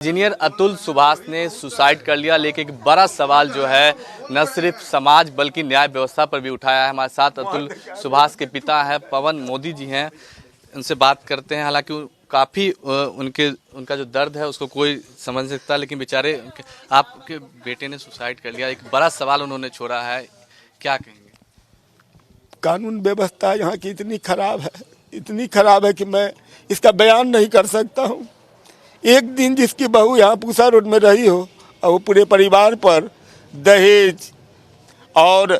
Engineer Atul Subhash ने suicide कर लिया, लेकिन एक बड़ा सवाल जो है न सिर्फ समाज बल्कि न्याय व्यवस्था पर भी उठाया है। हमारे साथ अतुल सुभाष के पिता हैं पवन मोदी जी हैं, उनसे बात करते हैं। हालांकि काफ़ी उनका जो दर्द है उसको कोई समझ नहीं सकता, लेकिन बेचारे आपके बेटे ने सुसाइड कर लिया, एक बड़ा सवाल उन्होंने छोड़ा है, क्या कहेंगे? कानून व्यवस्था यहाँ की इतनी खराब है कि मैं इसका बयान नहीं कर सकता हूँ। एक दिन जिसकी बहू यहाँ पूसा रोड में रही हो और वो पूरे परिवार पर दहेज और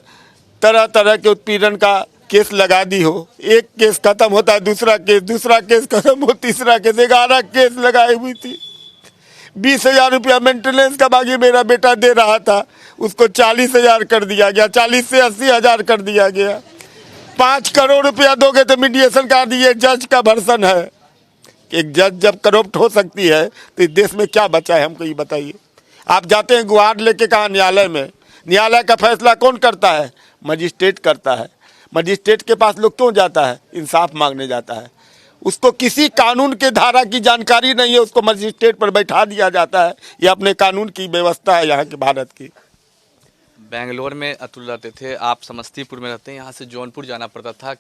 तरह तरह के उत्पीड़न का केस लगा दी हो, एक केस खत्म होता है दूसरा केस खत्म हो तीसरा केस, 11 केस लगाई हुई थी। 20,000 रुपया मेंटेनेंस का बाकी मेरा बेटा दे रहा था, उसको 40,000 कर दिया गया, 40 से 80,000 कर दिया गया। 5 करोड़ रुपया दोगे तो मीडिएशन का दिए। जज का वर्सन है, एक जज जब करप्ट हो सकती है तो इस देश में क्या बचा है, हमको ये बताइए। आप जाते हैं गुहार लेके कहाँ, न्यायालय में। न्यायालय का फैसला कौन करता है? मजिस्ट्रेट करता है। मजिस्ट्रेट के पास लोग क्यों जाता है? इंसाफ मांगने जाता है। उसको किसी कानून के धारा की जानकारी नहीं है, उसको मजिस्ट्रेट पर बैठा दिया जाता है। ये अपने कानून की व्यवस्था है यहाँ के भारत की। बेंगलोर में अतुल रहते थे, आप समस्तीपुर में रहते हैं, यहाँ से जौनपुर जाना पड़ता था।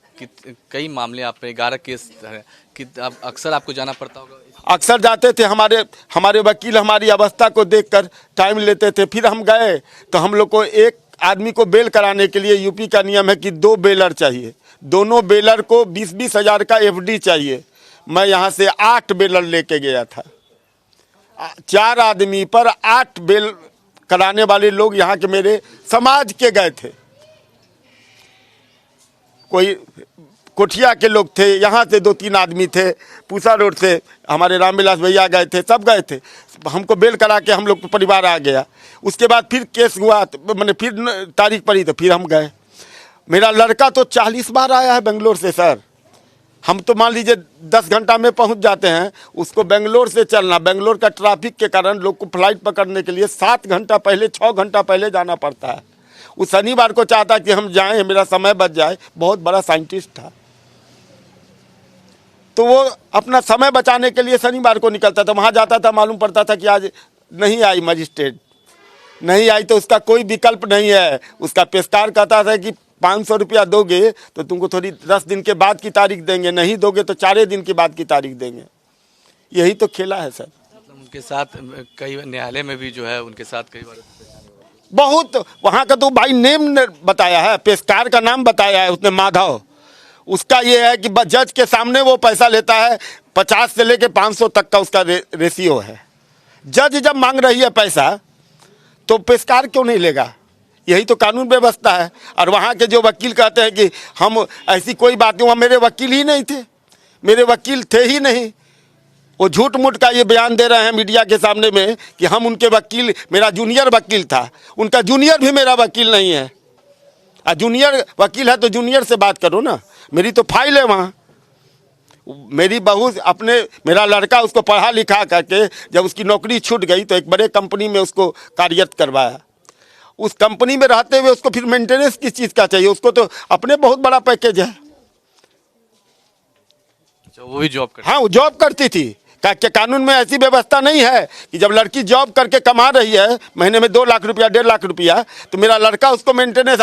कई मामले आप पे 11 केस है कि अक्सर आपको जाना पड़ता होगा? अक्सर जाते थे। हमारे वकील हमारी अवस्था को देखकर टाइम लेते थे। फिर हम गए तो हम लोग को एक आदमी को बेल कराने के लिए यूपी का नियम है कि 2 बेलर चाहिए। दोनों बेलर को 20-20 हज़ार का एफडी चाहिए। मैं यहाँ से 8 बेलर लेके गया था। 4 आदमी पर 8 बेल कराने वाले लोग यहाँ के मेरे समाज के गए थे। कोई कोठिया के लोग थे, यहाँ से 2-3 आदमी थे, पूसा रोड से हमारे रामविलास भैया गए थे, सब गए थे। हमको बेल करा के हम लोग परिवार आ गया। उसके बाद फिर केस हुआ, मैंने फिर तारीख पड़ी तो फिर हम गए। मेरा लड़का तो 40 बार आया है बेंगलोर से सर। हम तो मान लीजिए 10 घंटा में पहुंच जाते हैं, उसको बेंगलोर से चलना, बेंगलोर का ट्रैफिक के कारण लोग को फ्लाइट पकड़ने के लिए 7 घंटा पहले 6 घंटा पहले जाना पड़ता है। उस शनिवार को चाहता कि हम जाएं, मेरा समय बच जाए। बहुत बड़ा साइंटिस्ट था, तो वो अपना समय बचाने के लिए शनिवार को निकलता था। वहाँ जाता था, मालूम पड़ता था कि आज नहीं आई मजिस्ट्रेट, नहीं आई तो उसका कोई विकल्प नहीं है। उसका पेशकार कहता था कि 500 रुपया दोगे तो तुमको थोड़ी 10 दिन के बाद की तारीख देंगे, नहीं दोगे तो 4 दिन के बाद की तारीख देंगे। यही तो खेला है सर। उनके साथ कई न्यायालय में भी जो है उनके साथ कई बार बहुत, वहाँ का तो भाई नेम बताया है, पेशकार का नाम बताया है उसने, माधव। उसका ये है कि जज के सामने वो पैसा लेता है, 50 से लेके 500 तक का उसका रेशियो है। जज जब मांग रही है पैसा तो पेशकार क्यों नहीं लेगा? यही तो कानून व्यवस्था है। और वहाँ के जो वकील कहते हैं कि हम ऐसी कोई बात नहीं, वहाँ मेरे वकील ही नहीं थे, मेरे वकील थे ही नहीं। वो झूठ मूठ का ये बयान दे रहे हैं मीडिया के सामने में कि हम उनके वकील, मेरा जूनियर वकील था। उनका जूनियर भी मेरा वकील नहीं है। जूनियर वकील है तो जूनियर से बात करो ना। मेरी तो फाइल है वहाँ। मेरी बहू मेरा लड़का उसको पढ़ा लिखा करके जब उसकी नौकरी छूट गई तो एक बड़े कंपनी में उसको कार्यरत करवाया। उस कंपनी में रहते हुए उसको फिर मेंटेनेंस किस चीज़ का चाहिए? उसको तो अपने बहुत बड़ा पैकेज है। वो भी जॉब करती? हाँ, वो जॉब करती थी। कानून में ऐसी व्यवस्था नहीं है कि जब लड़की जॉब करके कमा रही है महीने में 2 लाख रुपया 1.5 लाख रुपया, तो मेरा लड़का उसको मेंटेनेंस,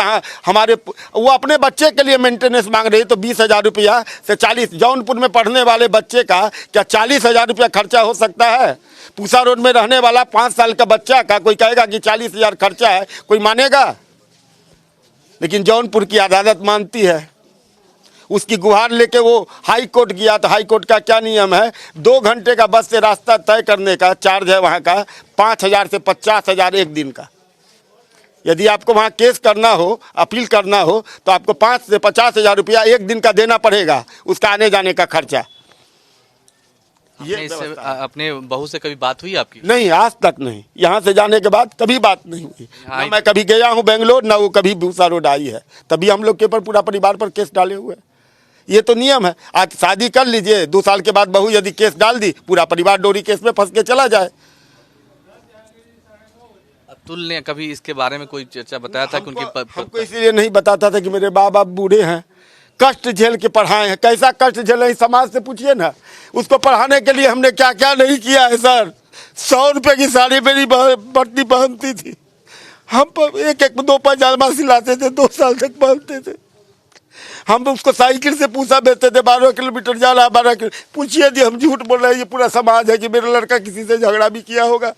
वो अपने बच्चे के लिए मेंटेनेंस मांग रही है तो 20,000 रुपया से 40। जौनपुर में पढ़ने वाले बच्चे का क्या 40,000 रुपया खर्चा हो सकता है? पूसा रोड में रहने वाला 5 साल का बच्चा का कोई कहेगा कि 40,000 खर्चा है, कोई मानेगा? लेकिन जौनपुर की अदालत मानती है। उसकी गुहार लेके वो हाई कोर्ट गया तो हाई कोर्ट का क्या नियम है, 2 घंटे का बस से रास्ता तय करने का चार्ज है वहाँ का 5,000 से 50,000 एक दिन का। यदि आपको वहाँ केस करना हो, अपील करना हो तो आपको 5 से 50,000 रुपया एक दिन का देना पड़ेगा, उसका आने जाने का खर्चा। ये अपने बहू से कभी बात हुई आपकी? नहीं, आज तक नहीं। यहाँ से जाने के बाद कभी बात नहीं हुई। ना मैं कभी गया हूँ बेंगलोर, ना वो कभी पूसा रोड आई है। तभी हम लोग के ऊपर पूरा परिवार पर केस डाले हुए हैं। ये तो नियम है। आज शादी कर लीजिए, 2 साल के बाद बहू यदि केस डाल दी, पूरा परिवार डोरी केस में फंस के चला जाए। अतुल ने कभी इसके बारे में कोई चर्चा बताया था कि हमको इसीलिए नहीं बताता था कि मेरे बाप बूढ़े हैं, कष्ट झेल के पढ़ाए हैं। कैसा कष्ट झेले समाज से पूछिए ना। उसको पढ़ाने के लिए हमने क्या क्या नहीं किया है सर। 100 रुपए की साड़ी मेरी पत्नी पहनती थी। हम एक एक दो पैजामा सिलाते थे, 2 साल तक पहनते थे। हम उसको साइकिल से पूछा बेचते थे, 12 किलोमीटर जाना, 12 किलो। पूछिए जी, हम झूठ बोल रहे हैं, ये पूरा समाज है कि मेरा लड़का किसी से झगड़ा भी किया होगा।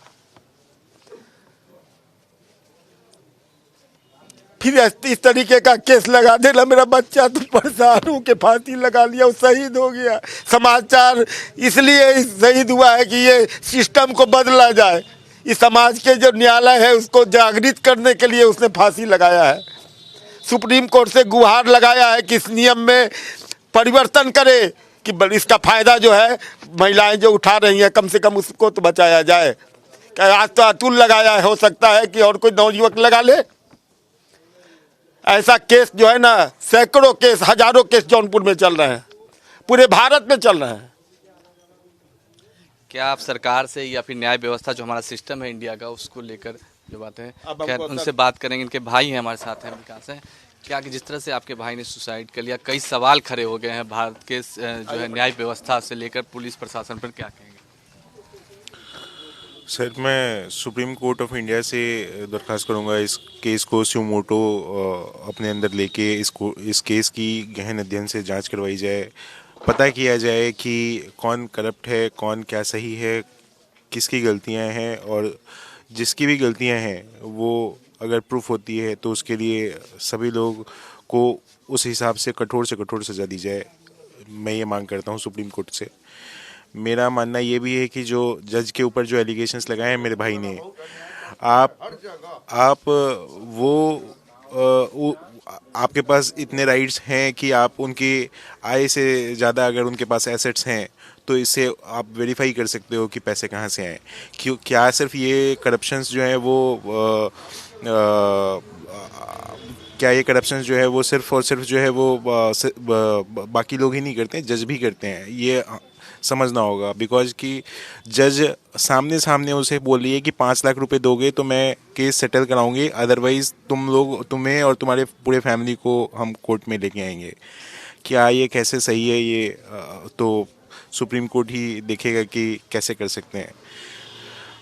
फिर इस तरीके का केस लगा देना, मेरा बच्चा तो परेशान हो के फांसी लगा लिया, वो शहीद हो गया। समाचार इसलिए शहीद हुआ है कि ये सिस्टम को बदला जाए। इस समाज के जो न्यायालय है उसको जागृत करने के लिए उसने फांसी लगाया है। सुप्रीम कोर्ट से गुहार लगाया है कि इस नियम में परिवर्तन करे कि इसका फायदा जो है महिलाएं जो उठा रही हैं, कम से कम उसको तो बचाया जाए। आज तो अतुल लगाया है, हो सकता है कि और कोई नवयुवक लगा ले। ऐसा केस जो है ना, सैकड़ों केस, हजारों केस जौनपुर में चल रहे हैं, पूरे भारत में चल रहे हैं। क्या आप सरकार से या फिर न्याय व्यवस्था जो हमारा सिस्टम है इंडिया का, उसको लेकर जो बातें हैं, खैर उनसे बात करेंगे। इनके भाई हैं हमारे साथ हैं, विकास है। क्या कि जिस तरह से आपके भाई ने सुसाइड कर लिया, कई सवाल खड़े हो गए हैं भारत के जो है न्याय व्यवस्था से लेकर पुलिस प्रशासन पर, क्या कहेंगे? सर, मैं सुप्रीम कोर्ट ऑफ इंडिया से दरख्वास्त करूंगा इस केस को स्यू मोटो अपने अंदर लेके इस केस की गहन अध्ययन से जांच करवाई जाए। पता किया जाए कि कौन करप्ट है, कौन क्या सही है, किसकी गलतियां हैं, और जिसकी भी गलतियां हैं वो अगर प्रूफ होती है तो उसके लिए सभी लोग को उस हिसाब से कठोर सज़ा दी जाए। मैं ये मांग करता हूँ सुप्रीम कोर्ट से। मेरा मानना ये भी है कि जो जज के ऊपर जो एलिगेशंस लगाए हैं मेरे भाई ने, आप आपके पास इतने राइट्स हैं कि आप उनकी आय से ज़्यादा अगर उनके पास एसेट्स हैं तो इससे आप वेरीफाई कर सकते हो कि पैसे कहाँ से आए। क्यों, क्या सिर्फ ये करप्शंस जो है वो क्या ये करप्शंस जो है वो सिर्फ और सिर्फ जो है वो बाकी लोग ही नहीं करते, जज भी करते हैं। ये समझना होगा, बिकॉज कि जज सामने उसे बोल रही है कि 5 लाख रुपए दोगे तो मैं केस सेटल कराऊंगी, अदरवाइज तुम्हें और तुम्हारे पूरे फैमिली को हम कोर्ट में लेके आएंगे। क्या ये कैसे सही है? ये तो सुप्रीम कोर्ट ही देखेगा कि कैसे कर सकते हैं।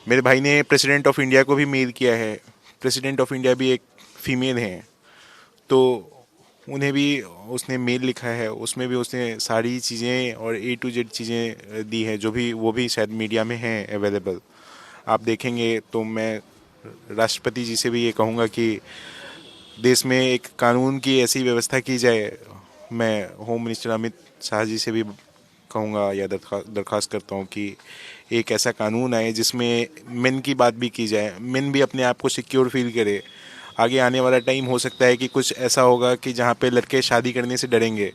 मेरे भाई ने प्रेसिडेंट ऑफ इंडिया को भी मेल किया है। प्रेसिडेंट ऑफ इंडिया भी एक फीमेल हैं, तो उन्हें भी उसने मेल लिखा है, उसमें भी उसने सारी चीज़ें और A to Z चीज़ें दी हैं, जो भी वो भी शायद मीडिया में हैं अवेलेबल, आप देखेंगे। तो मैं राष्ट्रपति जी से भी ये कहूँगा कि देश में एक कानून की ऐसी व्यवस्था की जाए। मैं होम मिनिस्टर अमित शाह जी से भी कहूँगा या दरख्वास्त करता हूँ कि एक ऐसा कानून आए जिसमें मेन की बात भी की जाए, मेन भी अपने आप को सिक्योर फील करे। आगे आने वाला टाइम हो सकता है कि कुछ ऐसा होगा कि जहाँ पे लड़के शादी करने से डरेंगे,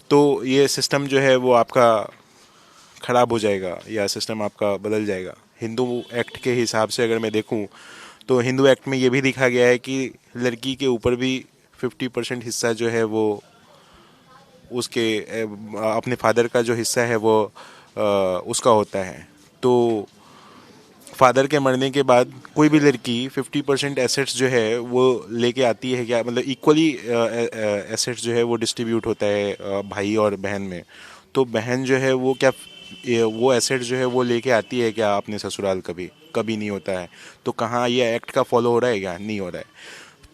तो ये सिस्टम जो है वो आपका ख़राब हो जाएगा या सिस्टम आपका बदल जाएगा। हिंदू एक्ट के हिसाब से अगर मैं देखूं तो हिंदू एक्ट में ये भी लिखा गया है कि लड़की के ऊपर भी 50% हिस्सा जो है वो उसके अपने फादर का जो हिस्सा है वो उसका होता है। तो फादर के मरने के बाद कोई भी लड़की 50% एसेट्स जो है वो लेके आती है क्या, मतलब इक्वली एसेट्स जो है वो डिस्ट्रीब्यूट होता है भाई और बहन में। तो बहन जो है वो क्या वो एसेट्स जो है वो लेके आती है क्या अपने ससुराल? कभी नहीं होता है। तो कहाँ ये एक्ट का फॉलो हो रहा है? क्या नहीं हो रहा है।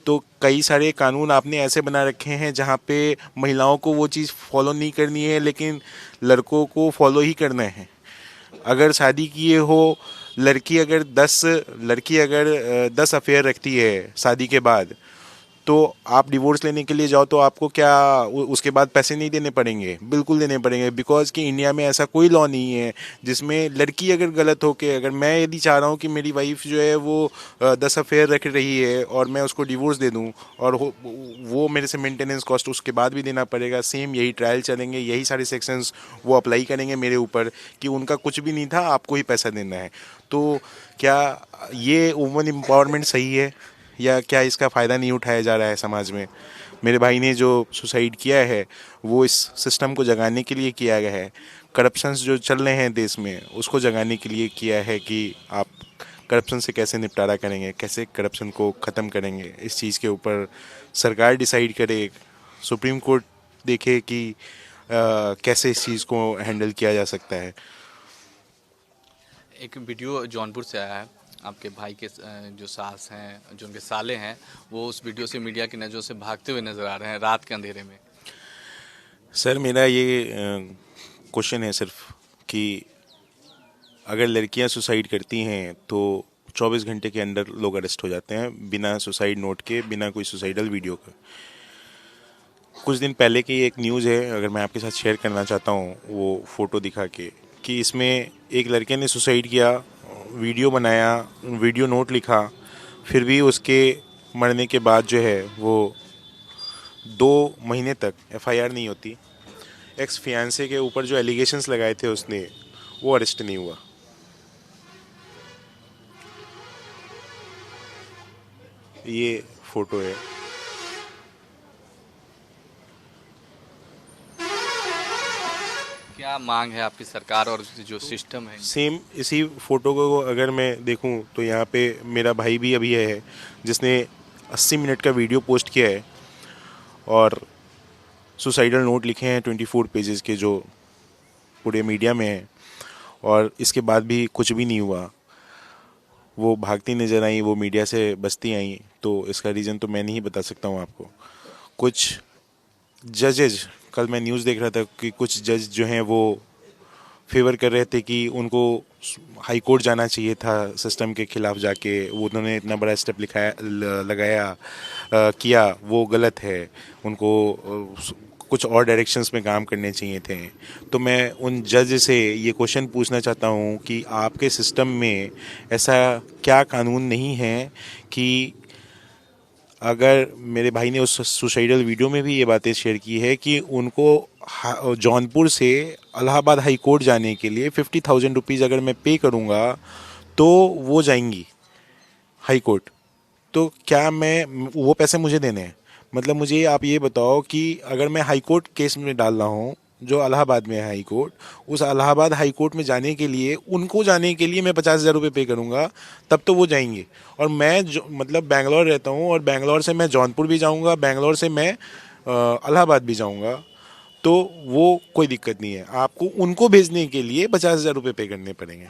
तो कई सारे कानून आपने ऐसे बना रखे हैं जहाँ पे महिलाओं को वो चीज़ फॉलो नहीं करनी है, लेकिन लड़कों को फॉलो ही करना है। अगर शादी किए हो, लड़की अगर 10 अफेयर रखती है शादी के बाद, तो आप डिवोर्स लेने के लिए जाओ तो आपको क्या उसके बाद पैसे नहीं देने पड़ेंगे? बिल्कुल देने पड़ेंगे, बिकॉज कि इंडिया में ऐसा कोई लॉ नहीं है जिसमें लड़की अगर गलत हो के, अगर मैं यदि चाह रहा हूँ कि मेरी वाइफ जो है वो 10 अफेयर रख रही है और मैं उसको डिवोर्स दे दूँ और वो मेरे से मेंटेनेंस कॉस्ट उसके बाद भी देना पड़ेगा, सेम यही ट्रायल चलेंगे, यही सारे सेक्शंस वो अप्लाई करेंगे मेरे ऊपर कि उनका कुछ भी नहीं था, आपको ही पैसा देना है। तो क्या ये वुमेन एम्पावरमेंट सही है या क्या इसका फ़ायदा नहीं उठाया जा रहा है समाज में? मेरे भाई ने जो सुसाइड किया है वो इस सिस्टम को जगाने के लिए किया गया है। करप्शंस जो चल रहे हैं देश में उसको जगाने के लिए किया है कि आप करप्शन से कैसे निपटारा करेंगे, कैसे करप्शन को ख़त्म करेंगे। इस चीज़ के ऊपर सरकार डिसाइड करे, सुप्रीम कोर्ट देखे कि कैसे इस चीज़ को हैंडल किया जा सकता है। एक वीडियो जौनपुर से आया है, आपके भाई के जो सास हैं, जो उनके साले हैं, वो उस वीडियो से मीडिया की नज़रों से भागते हुए नजर आ रहे हैं रात के अंधेरे में। सर मेरा ये क्वेश्चन है सिर्फ कि अगर लड़कियां सुसाइड करती हैं तो 24 घंटे के अंदर लोग अरेस्ट हो जाते हैं बिना सुसाइड नोट के, बिना कोई सुसाइडल वीडियो के। कुछ दिन पहले की एक न्यूज़ है, अगर मैं आपके साथ शेयर करना चाहता हूँ वो फ़ोटो दिखा के, कि इसमें एक लड़के ने सुसाइड किया, वीडियो बनाया, वीडियो नोट लिखा, फिर भी उसके मरने के बाद जो है वो 2 महीने तक एफआईआर नहीं होती। एक्स फियांसे के ऊपर जो एलिगेशंस लगाए थे उसने, वो अरेस्ट नहीं हुआ। ये फोटो है। क्या मांग है आपकी सरकार और जो सिस्टम है? सेम इसी फोटो को अगर मैं देखूं तो यहाँ पे मेरा भाई भी अभी है जिसने 80 मिनट का वीडियो पोस्ट किया है और सुसाइडल नोट लिखे हैं 24 पेजेस के, जो पूरे मीडिया में है, और इसके बाद भी कुछ भी नहीं हुआ। वो भागती नज़र आई, वो मीडिया से बचती आई, तो इसका रीज़न तो मैं नहीं बता सकता हूँ आपको। कुछ जजेज, कल मैं न्यूज़ देख रहा था कि कुछ जज जो हैं वो फेवर कर रहे थे कि उनको हाई कोर्ट जाना चाहिए था सिस्टम के खिलाफ जाके, वो उन्होंने इतना बड़ा स्टेप लगाया किया, वो गलत है, उनको कुछ और डायरेक्शंस में काम करने चाहिए थे। तो मैं उन जज से ये क्वेश्चन पूछना चाहता हूँ कि आपके सिस्टम में ऐसा क्या कानून नहीं है कि अगर मेरे भाई ने उस सुसाइडल वीडियो में भी ये बातें शेयर की है कि उनको जौनपुर से इलाहाबाद हाई कोर्ट जाने के लिए 50,000 रुपीज़ अगर मैं पे करूँगा तो वो जाएंगी हाई कोर्ट। तो क्या मैं वो पैसे मुझे देने हैं? मतलब मुझे आप ये बताओ कि अगर मैं हाई कोर्ट केस में डाल रहा हूँ जो इलाहाबाद में है हाई कोर्ट, उस इलाहाबाद हाई कोर्ट में जाने के लिए, उनको जाने के लिए मैं 50,000 रुपये पे करूँगा, तब तो वो जाएंगे। और मैं जो मतलब बैंगलोर रहता हूँ और बैंगलोर से मैं जौनपुर भी जाऊँगा, बैंगलोर से मैं इलाहाबाद भी जाऊँगा, तो वो कोई दिक्कत नहीं है। आपको उनको भेजने के लिए 50,000 रुपये पे करने पड़ेंगे।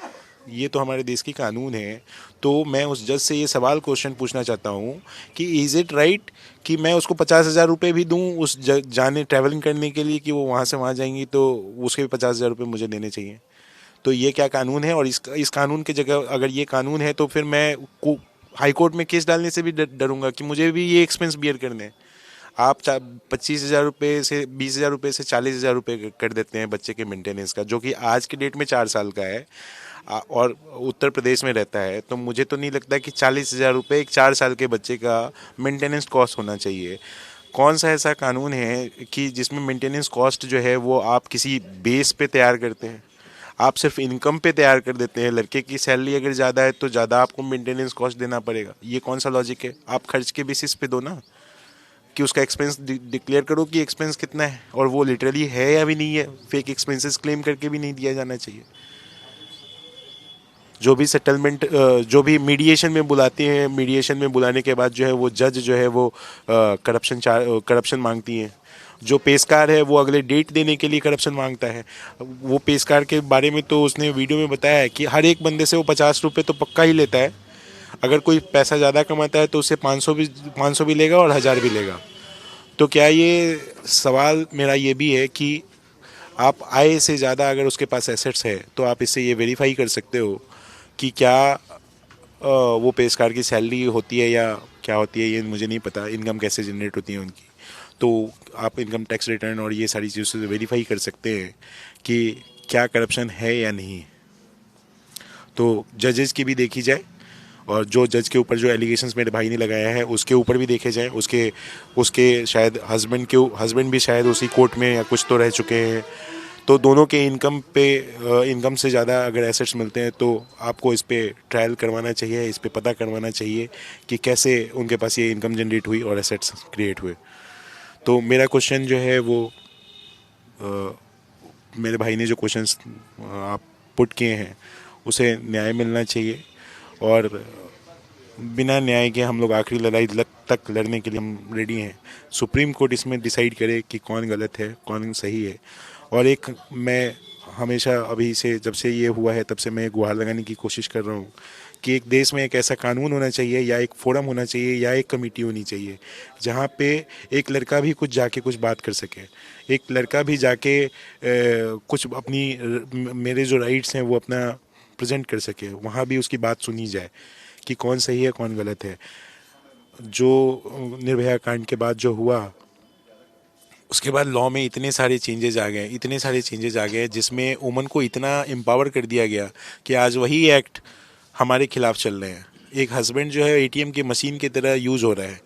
ये तो हमारे देश की कानून है। तो मैं उस जज से ये सवाल क्वेश्चन पूछना चाहता हूँ कि इज़ इट राइट कि मैं उसको 50,000 रुपये भी दूँ उस जाने ट्रैवलिंग करने के लिए, कि वो वहाँ से वहाँ जाएंगी तो उसके भी 50,000 रुपये मुझे देने चाहिए? तो ये क्या कानून है? और इस कानून की जगह अगर ये कानून है तो फिर मैं हाई कोर्ट में केस डालने से भी डरूंगा कि मुझे भी ये एक्सपेंस बियर करने हैं। आप 25,000 रुपये से 20,000 रुपये से 40,000 रुपये कर देते हैं बच्चे के मेंटेनेंस का, जो कि आज के डेट में 4 साल का है और उत्तर प्रदेश में रहता है। तो मुझे तो नहीं लगता कि 40,000 रुपये एक 4 साल के बच्चे का मेंटेनेंस कॉस्ट होना चाहिए। कौन सा ऐसा कानून है कि जिसमें मेंटेनेंस कॉस्ट जो है वो आप किसी बेस पे तैयार करते हैं? आप सिर्फ इनकम पे तैयार कर देते हैं। लड़के की सैलरी अगर ज़्यादा है तो ज़्यादा आपको मेंटेनेंस कॉस्ट देना पड़ेगा। ये कौन सा लॉजिक है? आप खर्च के बेसिस पे दो ना, कि उसका एक्सपेंस डिक्लेयर करो कि एक्सपेंस कितना है, और वो लिटरली है या भी नहीं है। फेक एक्सपेंसेस क्लेम करके भी नहीं दिया जाना चाहिए। जो भी सेटलमेंट, जो भी मीडिएशन में बुलाते हैं, मीडिएशन में बुलाने के बाद जो है वो जज जो है वो करप्शन मांगती हैं। जो पेशकार है वो अगले डेट देने के लिए करप्शन मांगता है। वो पेशकार के बारे में तो उसने वीडियो में बताया है कि हर एक बंदे से वो 50 रुपये तो पक्का ही लेता है। अगर कोई पैसा ज़्यादा कमाता है तो उससे 500 भी लेगा और 1000 भी लेगा। तो क्या ये सवाल मेरा ये भी है कि आप आय से ज़्यादा अगर उसके पास एसेट्स है तो आप इससे ये वेरीफाई कर सकते हो कि क्या वो पेशकार की सैलरी होती है या क्या होती है, ये मुझे नहीं पता। इनकम कैसे जनरेट होती है उनकी, तो आप इनकम टैक्स रिटर्न और ये सारी चीज़ों से वेरीफाई कर सकते हैं कि क्या करप्शन है या नहीं। तो जजेस की भी देखी जाए, और जो जज के ऊपर जो एलिगेशंस मेरे भाई ने लगाया है उसके ऊपर भी देखे जाएं। उसके शायद हस्बैंड भी शायद उसी कोर्ट में या कुछ तो रह चुके हैं। तो दोनों के इनकम से ज़्यादा अगर एसेट्स मिलते हैं तो आपको इस पे ट्रायल करवाना चाहिए, इस पे पता करवाना चाहिए कि कैसे उनके पास ये इनकम जनरेट हुई और एसेट्स क्रिएट हुए। तो मेरा क्वेश्चन जो है वो मेरे भाई ने जो क्वेश्चंस आप पुट किए हैं उसे न्याय मिलना चाहिए, और बिना न्याय के हम लोग आखिरी लड़ाई तक लड़ने के लिए हम रेडी हैं। सुप्रीम कोर्ट इसमें डिसाइड करे कि कौन गलत है कौन सही है। और एक मैं हमेशा अभी से जब से ये हुआ है तब से मैं गुहार लगाने की कोशिश कर रहा हूँ कि एक देश में एक ऐसा कानून होना चाहिए या एक फोरम होना चाहिए या एक कमेटी होनी चाहिए जहाँ पे एक लड़का भी कुछ जाके कुछ बात कर सके, एक लड़का भी जाके कुछ अपनी मेरे जो राइट्स हैं वो अपना प्रेजेंट कर सके, वहाँ भी उसकी बात सुनी जाए कि कौन सही है कौन गलत है। जो निर्भया कांड के बाद जो हुआ उसके बाद लॉ में इतने सारे चेंजेस आ गए जिसमें वुमन को इतना एम्पावर कर दिया गया कि आज वही एक्ट हमारे खिलाफ चल रहे हैं। एक हस्बैंड जो है एटीएम की मशीन की तरह यूज़ हो रहा है,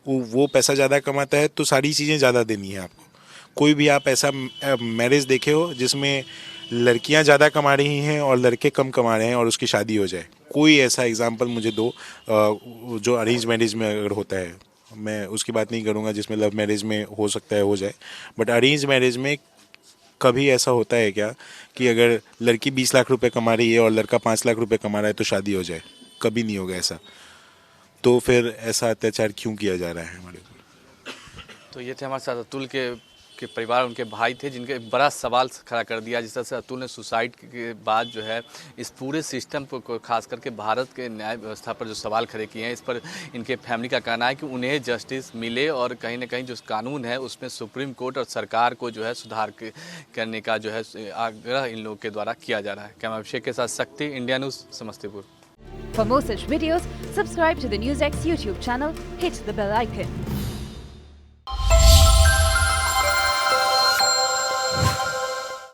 वो पैसा ज़्यादा कमाता है तो सारी चीज़ें ज़्यादा देनी है आपको। कोई भी आप ऐसा मैरिज देखे हो जिसमें लड़कियां ज़्यादा कमा रही हैं और लड़के कम कमा रहे हैं और उसकी शादी हो जाए? कोई ऐसा एग्जांपल मुझे दो जो अरेंज मैरिज में अगर होता है। मैं उसकी बात नहीं करूँगा जिसमें लव मैरिज में हो सकता है हो जाए, बट अरेंज मैरिज में कभी ऐसा होता है क्या कि अगर लड़की 20 लाख रुपए कमा रही है और लड़का 5 लाख रुपए कमा रहा है तो शादी हो जाए? कभी नहीं होगा ऐसा। तो फिर ऐसा अत्याचार क्यों किया जा रहा है हमारे ऊपर? तो ये थे हमारे साथ अतुल के परिवार, उनके भाई थे जिनके एक बड़ा सवाल खड़ा कर दिया। जिस तरह से अतुल ने सुसाइड के बाद जो है इस पूरे सिस्टम को खास करके भारत के न्याय व्यवस्था पर जो सवाल खड़े किए हैं, इस पर इनके फैमिली का कहना है कि उन्हें जस्टिस मिले और कहीं ना कहीं जो कानून है उसमें सुप्रीम कोर्ट और सरकार को जो है सुधार करने का जो है आग्रह इन लोगों के द्वारा किया जा रहा है। कैमरा अभिषेक के साथ शक्ति, India news, Samastipur. For more such videos, subscribe to the NewsX YouTube channel, hit the bell icon.